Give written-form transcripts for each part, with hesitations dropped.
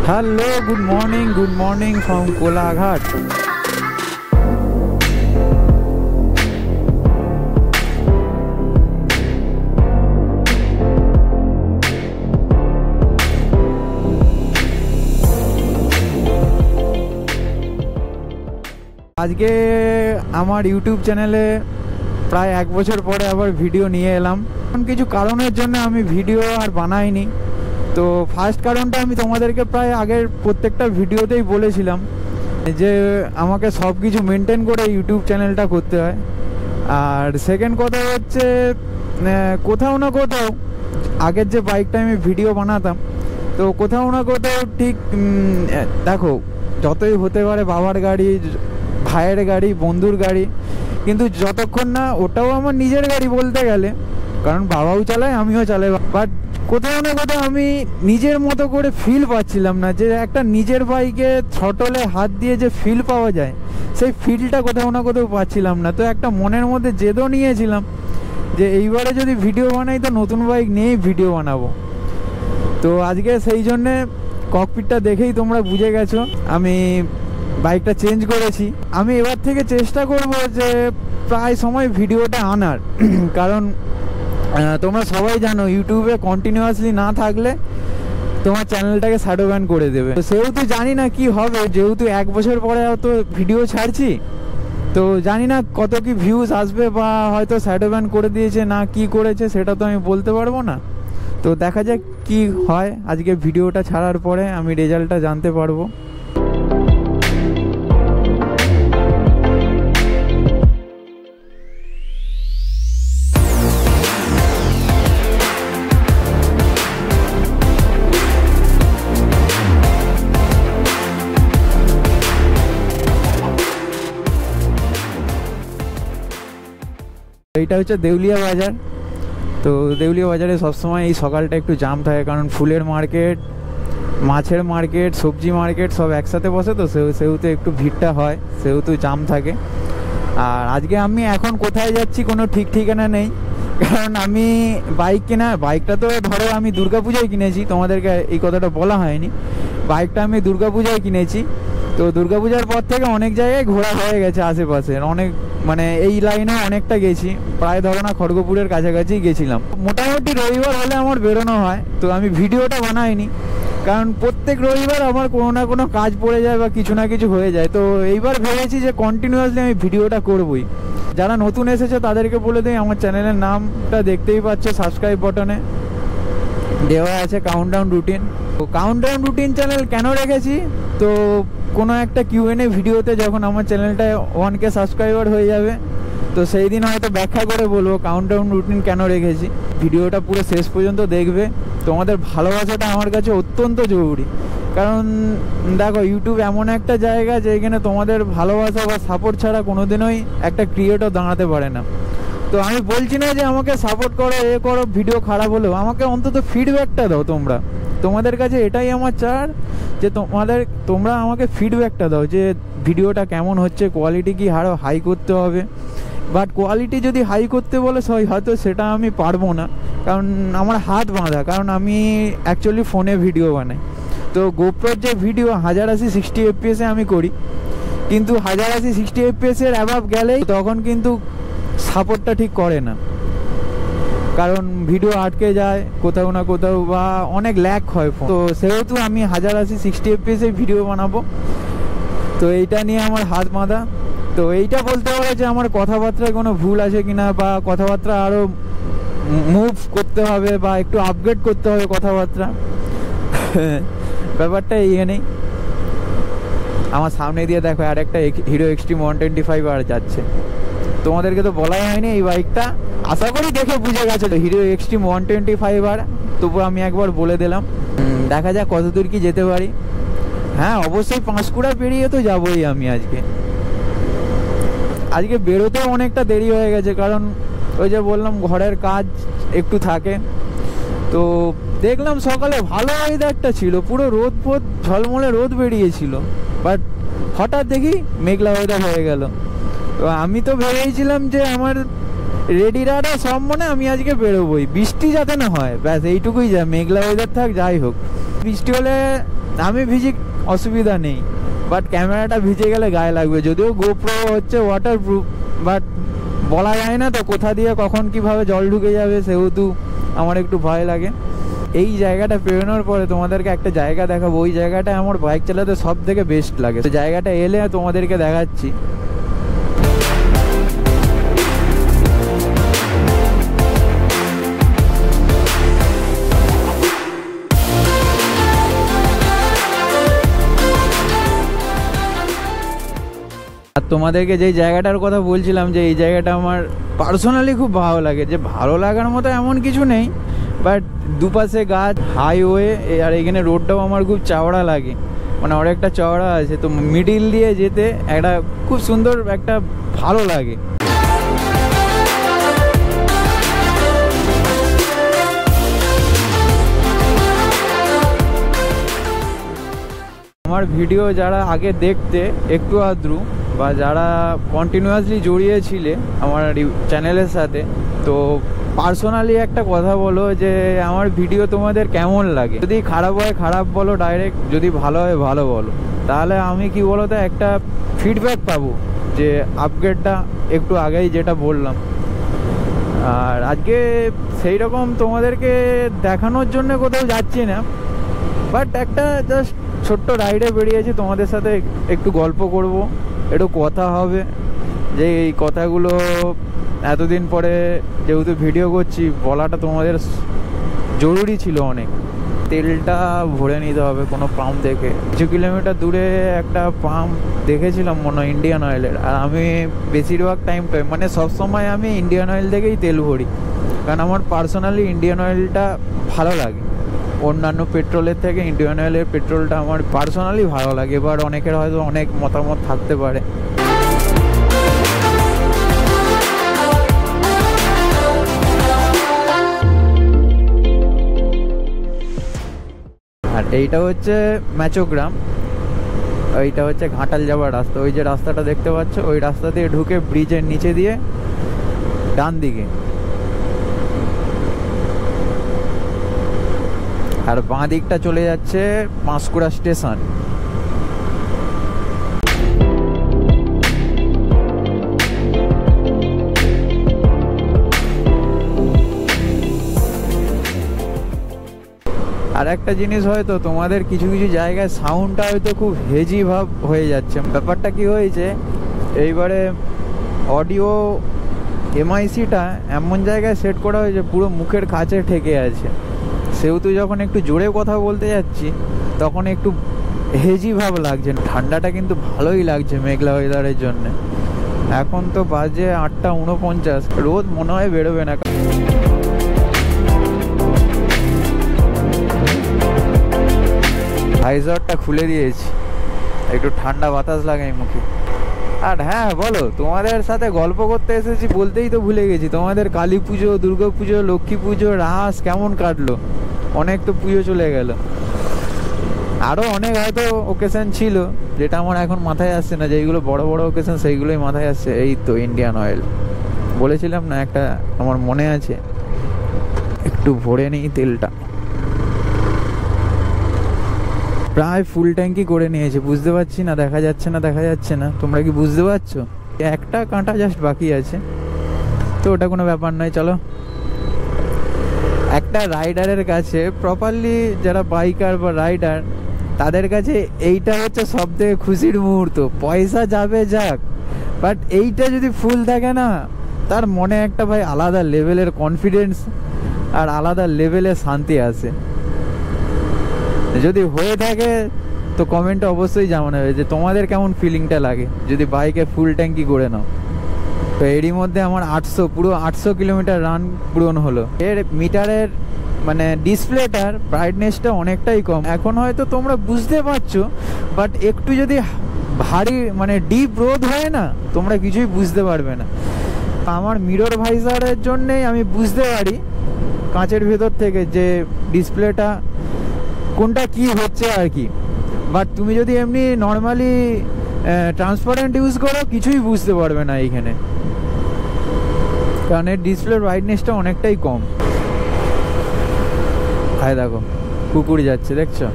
Hello, good morning from Kolaghat. আজকে আমার YouTube চ্যানেলে প্রায় 1 বছর পরে আবার ভিডিও নিয়ে এলাম। কিছু কারণের জন্য আমি ভিডিও আর বানাইনি। তো ফার্স্ট কারণটা আমি তোমাদেরকে প্রায় আগের প্রত্যেকটা ভিডিওতেই বলেছিলাম যে আমাকে সব কিছু মেনটেন করে ইউটিউব চ্যানেলটা করতে হয়। আর সেকেন্ড কথা হচ্ছে, কোথাও না কোথাও আগের যে বাইকটা আমি ভিডিও বানাতাম, তো কোথাও না কোথাও ঠিক দেখো, যতই হতে পারে বাবার গাড়ি, ভাইয়ের গাড়ি, বন্ধুর গাড়ি, কিন্তু যতক্ষণ না ওটাও আমার নিজের গাড়ি বলতে গেলে, কারণ বাবাও চালায় আমিও চালাই, বাট কোথাও না কোথাও আমি নিজের মতো করে ফিল পাচ্ছিলাম না। যে একটা নিজের বাইকে থ্রটলে হাত দিয়ে যে ফিল পাওয়া যায়, সেই ফিলটা কোথাও না কোথাও পাচ্ছিলাম না। তো একটা মনের মধ্যে জেদও নিয়েছিলাম যে এইবারে যদি ভিডিও বানাই তো নতুন বাইক নিয়েই ভিডিও বানাবো। তো আজকে সেই জন্যে ককপিটটা দেখেই তোমরা বুঝে গেছো আমি বাইকটা চেঞ্জ করেছি। আমি এবার থেকে চেষ্টা করব যে প্রায় সময় ভিডিওটা আনার, কারণ তোমরা সবাই জানো ইউটিউবে কন্টিনিউয়াসলি না থাকলে তোমার চ্যানেলটাকে শ্যাডো ব্যান করে দেবে। তো সেহেতু জানি না কি হবে, যেহেতু 1 বছর পরে তো ভিডিও ছাড়ছি, তো জানি না কত কি ভিউজ আসবে, বা হয়তো শ্যাডো ব্যান করে দিয়েছে না কি করেছে সেটা তো আমি বলতে পারবো না। তো দেখা যাক কি হয়, আজকে ভিডিওটা ছাড়ার পরে আমি রেজাল্টটা জানতে পারবো। এইটা হচ্ছে দেউলিয়া বাজার। তো দেউলিয়া বাজারে সবসময় এই সকালটা একটু জাম থাকে, কারণ ফুলের মার্কেট, মাছের মার্কেট, সবজি মার্কেট সব একসাথে বসে, তো সেহেতু একটু ভিড়টা হয়, সেহেতু জাম থাকে। আর আজকে আমি এখন কোথায় যাচ্ছি কোনো ঠিক ঠিকানা নেই, কারণ আমি বাইকটা তো ধরো আমি দুর্গাপূজায় কিনেছি, তোমাদেরকে এই কথাটা বলা হয়নি। বাইকটা আমি দুর্গাপূজায় কিনেছি, তো দুর্গাপূজার পর থেকে অনেক জায়গায় ঘোরা হয়ে গেছে আশেপাশে, অনেক মানে এই লাইনে অনেকটা গেছি, প্রায় ধরো না খড়গপুরের কাছাকাছি গেছিলাম। মোটামুটি রবিবার হলে আমার বেরোনো হয়। তো আমি ভিডিওটা বানাইনি, কারণ প্রত্যেক রবিবার আমার কোনো না কোনো কাজ পড়ে যায় বা কিছু না কিছু হয়ে যায়। তো এইবার ভেবেছি যে কন্টিনিউয়াসলি আমি ভিডিওটা করবই। যারা নতুন এসেছে তাদেরকে বলে দিই, আমার চ্যানেলের নামটা দেখতেই পাচ্ছ, সাবস্ক্রাইব বাটনে দেওয়া আছে কাউন্টডাউন রুটিন। তো কাউন্টডাউন রুটিন চ্যানেল কেন রেখেছি, তো কোনো একটা কিউএনএ ভিডিওতে যখন আমার চ্যানেলটা 1K সাবস্ক্রাইবার হয়ে যাবে, তো সেই দিন হয়তো ব্যাখ্যা করে বলবো কাউন্টডাউন রুটিন কেন রেখেছি। ভিডিওটা পুরো শেষ পর্যন্ত দেখবে, তোমাদের ভালোবাসাটা আমার কাছে অত্যন্ত জরুরি। কারণ দেখো, ইউটিউব এমন একটা জায়গা যেখানে তোমাদের ভালোবাসা বা সাপোর্ট ছাড়া কোনোদিনই একটা ক্রিয়েটর দাঁড়াতে পারে না। তো আমি বলছি না যে আমাকে সাপোর্ট করো, করো, ভিডিও খারাপ হলেও আমাকে অন্তত ফিডব্যাকটা দাও। তোমাদের কাছে এটাই আমার চার, যে তোমরা আমাকে ফিডব্যাকটা দাও যে ভিডিওটা কেমন হচ্ছে, কোয়ালিটি কি আরও হাই করতে হবে। বাট কোয়ালিটি যদি হাই করতে বলে হয়তো সেটা আমি পারবো না, কারণ আমার হাত বাঁধা, কারণ আমি অ্যাকচুয়ালি ফোনে ভিডিও বানাই। তো গোপ্রোর যে ভিডিও 1080 60 FPS আমি করি, কিন্তু 1080 60 FPS এর অ্যাভাব গেলেই তখন কিন্তু সাপোর্টটা ঠিক করে না, কারণ ভিডিও আটকে যায় কোথাও না কোথাও, বা অনেক ল্যাগ হয়। তো সেহেতু আমি 1080 60 FPS এ ভিডিও বানাবো। তো এইটা নিয়ে আমার হাত বাঁধা। তো এইটা বলতে হবে যে আমার কথাবার্তায় কোনো ভুল আছে কিনা, বা কথাবার্তা আরও মুভ করতে হবে, বা একটু আপগ্রেড করতে হবে কথাবার্তা। ব্যাপারটা এইখানেই। আমার সামনে দিয়ে দেখো আর একটা হিরো এক্সট্রিম 125 আর যাচ্ছে। তোমাদেরকে তো বলাই হয়নি এই বাইকটা, আশা করি দেখে বুঝে গেছে, হিরো এক্সট্রিম 125 আর, তবু আমি একবার বলে দিলাম। দেখা যাক কতদূর কি যেতে পারি। হ্যাঁ, অবশ্যই পাঁশকুড়া পেরিয়ে তো যাবোই আমি। আজকে বেরোতেও অনেকটা দেরি হয়ে গেছে, কারণ ওই যে বললাম ঘরের কাজ একটু থাকে। তো দেখলাম সকালে ভালো ওয়েদারটা ছিল, পুরো রোদ ঝলমলে রোদ বেরিয়েছিল, বাট হঠাৎ দেখি মেঘলা ওয়েদার হয়ে গেল। তো আমি তো ভেবেছিলাম যে আমার রেডি রাডা সব মনে আমি আজকে বেরোবই, বৃষ্টি যাতে না হয় ব্যাস এইটুকুই, যা মেঘলা ওয়েদার থাক যাই হোক। বৃষ্টি হলে আমি ভিজি অসুবিধা নেই, বাট ক্যামেরাটা ভিজে গেলে গায়ে লাগবে। যদিও গোপ্রো হচ্ছে ওয়াটারপ্রুফ, বাট বলা যায় না তো কোথা দিয়ে কখন কিভাবে জল ঢুকে যাবে, সেহেতু আমার একটু ভয় লাগে। এই জায়গাটা পেরোনোর পরে তোমাদেরকে একটা জায়গা দেখাবো, ওই জায়গাটা আমার বাইক চালাতে সব থেকে বেস্ট লাগে। তো জায়গাটা এলে তোমাদেরকে দেখাচ্ছি। আর তোমাদেরকে যেই জায়গাটার কথা বলছিলাম, যে এই জায়গাটা আমার পার্সোনালি খুব ভালো লাগে। যে ভালো লাগার মতো এমন কিছু নেই, বাট দুপাশে গাছ, হাইওয়ে, আর এখানে রোডটাও আমার খুব চওড়া লাগে, মানে অনেকটা চওড়া আছে। তো মিডিল দিয়ে যেতে একটা খুব সুন্দর একটা ভালো লাগে। আমার ভিডিও যারা আগে দেখতে একটু আদ্রু, বা যারা কন্টিনিউয়াসলি জড়িয়ে ছিলে আমার চ্যানেলের সাথে, তো পার্সোনালি একটা কথা বলো যে আমার ভিডিও তোমাদের কেমন লাগে। যদি খারাপ হয় খারাপ বলো ডাইরেক্ট, যদি ভালো হয় ভালো বলো, তাহলে আমি কি বলো তো একটা ফিডব্যাক পাবো যে আপগ্রেডটা একটু আগেই যেটা বললাম। আর আজকে সেই রকম তোমাদেরকে দেখানোর জন্য কোথাও যাচ্ছি না, বাট একটা জাস্ট ছোট্ট রাইডে বেরিয়েছি, তোমাদের সাথে একটু গল্প করব, একটু কথা হবে। যে এই কথাগুলো এতদিন পরে যেহেতু ভিডিও করছি, বলাটা তোমাদের জরুরি ছিল অনেক। তেলটা ভরে নিতে হবে কোনো পাম্প থেকে। কিছু কিলোমিটার দূরে একটা পাম্প দেখেছিলাম মনে হয় ইন্ডিয়ান অয়েলের, আর আমি বেশিরভাগ টাইমটাই মানে সবসময় আমি ইন্ডিয়ান অয়েল থেকেই তেল ভরি, কারণ আমার পার্সোনালি ইন্ডিয়ান অয়েলটা ভালো লাগে। অন্যান্য পেট্রোলের থেকে ইন্ডিয়ান অয়েলের পেট্রোলটা আমার পার্সোনালি ভালো লাগে। এবার অনেকের হয়তো অনেক মতামত থাকতে পারে। আর এইটা হচ্ছে ম্যাচোগ্রাম, এইটা হচ্ছে ঘাটাল যাওয়ার রাস্তা। ওই যে রাস্তাটা দেখতে পাচ্ছ, ওই রাস্তা দিয়ে ঢুকে ব্রিজের নিচে দিয়ে ডান দিকে, আর বাঁ দিকটা চলে যাচ্ছে পাঁশকুড়া স্টেশন। আর একটা জিনিস, হয়তো তোমাদের কিছু কিছু জায়গায় সাউন্ডটা হয়তো খুব হেজি ভাব হয়ে যাচ্ছে। ব্যাপারটা কি হয়েছে, এইবারে অডিও এমআইসিটা এমন জায়গায় সেট করা হয়েছে পুরো মুখের কাছে ঠেকে আছে, সেহেতু যখন একটু জোরে কথা বলতে যাচ্ছি তখন একটু হেজি ভাব লাগছে। ঠান্ডাটা কিন্তু ভালোই লাগছে মেঘলা ওয়েদারের জন্য। এখন তো বাজে 8:49, রোদ মনে হয় বেরোবে না। ভাইজারটা খুলে দিয়েছি, একটু ঠান্ডা বাতাস লাগাই মুখে। আর হ্যাঁ বলো, তোমাদের সাথে গল্প করতে এসেছি বলতেই তো ভুলে গেছি, তোমাদের কালী পুজো, দুর্গা পুজো, লক্ষ্মী পুজো, রাস কেমন কাটলো? অনেক তো পুজো চলে গেল, আরও অনেক হয়তো ওকেশন ছিল যেটা আমার এখন মাথায় আসছে না। যেইগুলো বড় বড় ওকেশন সেইগুলোই মাথায় আসছে। এই তো ইন্ডিয়ান অয়েল বলেছিলাম না একটা, আমার মনে আছে। একটু ভরে নিই তেলটা, প্রায় ফুল ট্যাঙ্কি করে নিয়েছে। বুঝতে পারছি না, দেখা যাচ্ছে না, দেখা যাচ্ছে না, তোমরা কি বুঝতে পারছো? একটা কাঁটা জাস্ট বাকি আছে, তো ওটা কোনো ব্যাপার নয়। চলো, একটা রাইডারের কাছে প্রপারলি, যারা বাইকার বা রাইডার, তাদের কাছে এইটা হচ্ছে সব থেকে খুশির মুহূর্ত। পয়সা যাবে যাক, বাট এইটা যদি ফুল থাকে না, তার মনে একটা ভাই আলাদা লেভেলের কনফিডেন্স আর আলাদা লেভেলের শান্তি আসে। যদি হয়ে থাকে তো কমেন্টে অবশ্যই জানাবে যে তোমাদের কেমন ফিলিংটা লাগে যদি বাইকে ফুল ট্যাঙ্কি করে নাও। তো এরই মধ্যে আমার 800 কিলোমিটার রান পূরণ হলো। এর মিটারের মানে ডিসপ্লেটার ব্রাইটনেসটা অনেকটাই কম। এখন হয়তো তোমরা বুঝতে পারছো, বাট একটু যদি ভারী মানে ডিপ রোদ হয় না, তোমরা কিছুই বুঝতে পারবে না। আমার মিরর ভাইজারের জন্যেই আমি বুঝতে পারি কাঁচের ভেতর থেকে যে ডিসপ্লেটা কোনটা কি হচ্ছে আর কি। বাট তুমি যদি এমনি নর্মালি ট্রান্সপারেন্ট ইউজ করো, কিছুই বুঝতে পারবে না এইখানে। কারণ এর ডিসপ্লে ব্রাইটনেসটা অনেকটাই কম। হায় দেখো কুকুর যাচ্ছে, দেখছো?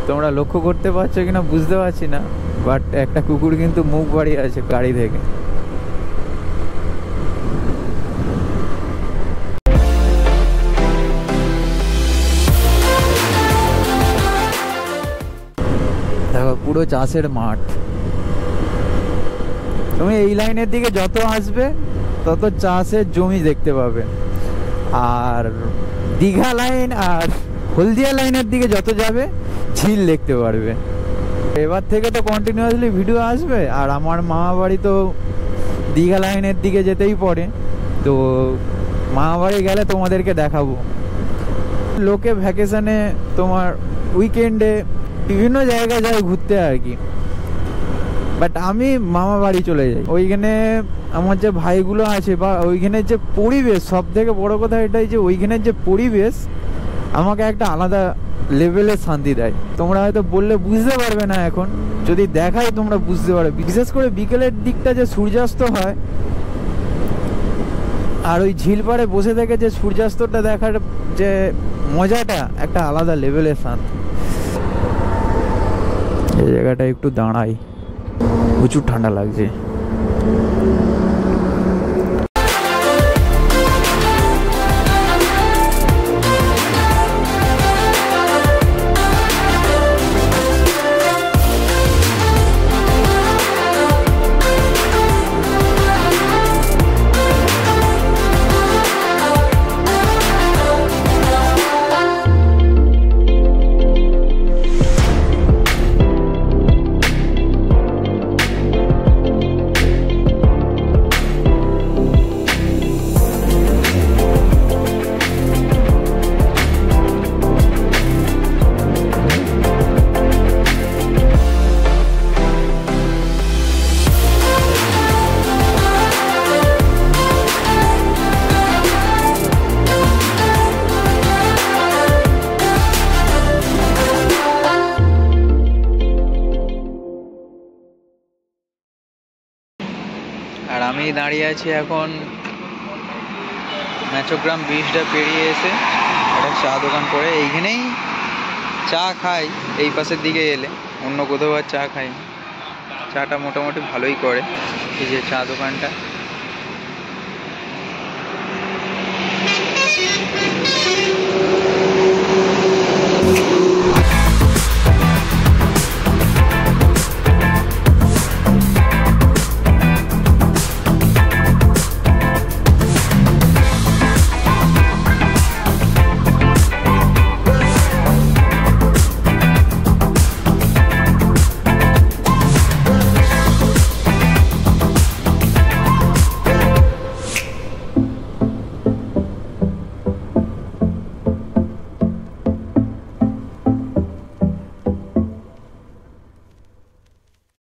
তোমরা লক্ষ্য করতে পারছো কিনা বুঝতে পারছি না, বাট একটা কুকুর কিন্তু মুখ বাড়িয়ে আছে গাড়ি থেকে। দেখো পুরো চাষের মাঠ। তুমি এই লাইনের দিকে যত আসবে তত চাষের জমি দেখতে পাবে, আর দীঘা লাইন আর হলদিয়া লাইনের দিকে যত যাবে ঝিল দেখতে পারবে। এবার থেকে তো কন্টিনিউয়াসলি ভিডিও আসবে, আর আমার মামা বাড়ি তো দীঘা লাইনের দিকে যেতেই পড়ে, তো মামা বাড়ি গেলে তোমাদেরকে দেখাবো। লোকে ভ্যাকেশনে তোমার উইকেন্ডে বিভিন্ন জায়গায় যায় ঘুরতে আর কি, বাট আমি মামা বাড়ি চলে যাই। ওইখানে আমার যে ভাইগুলো আছে বা ওইখানের যে পরিবেশ, সব থেকে বড় কথা এটাই যে ওইখানের যে পরিবেশ আমাকে একটা আলাদা লেভেলের শান্তি দেয়। তোমরা হয়তো বললে বুঝতে পারবে না, এখন যদি দেখাই তোমরা বুঝতে পারবে। বিশেষ করে বিকেলের দিকটা যে সূর্যাস্ত হয় আর ওই ঝিল পাড়ে বসে থেকে যে সূর্যাস্তটা দেখার যে মজাটা একটা আলাদা লেভেলের শান্তি। এই জায়গাটা একটু দাঁড়াই, প্রচুর ঠান্ডা লাগছে। আর আমি দাঁড়িয়ে আছি এখন ম্যাচোগ্রাম ব্রিজটা পেরিয়ে এসে একটা চা দোকান পড়ে, এইখানেই চা খাই এই পাশের দিকে এলে, অন্য কোথাও আর চা খাই। চাটা মোটামুটি ভালোই করে এই যে চা দোকানটা।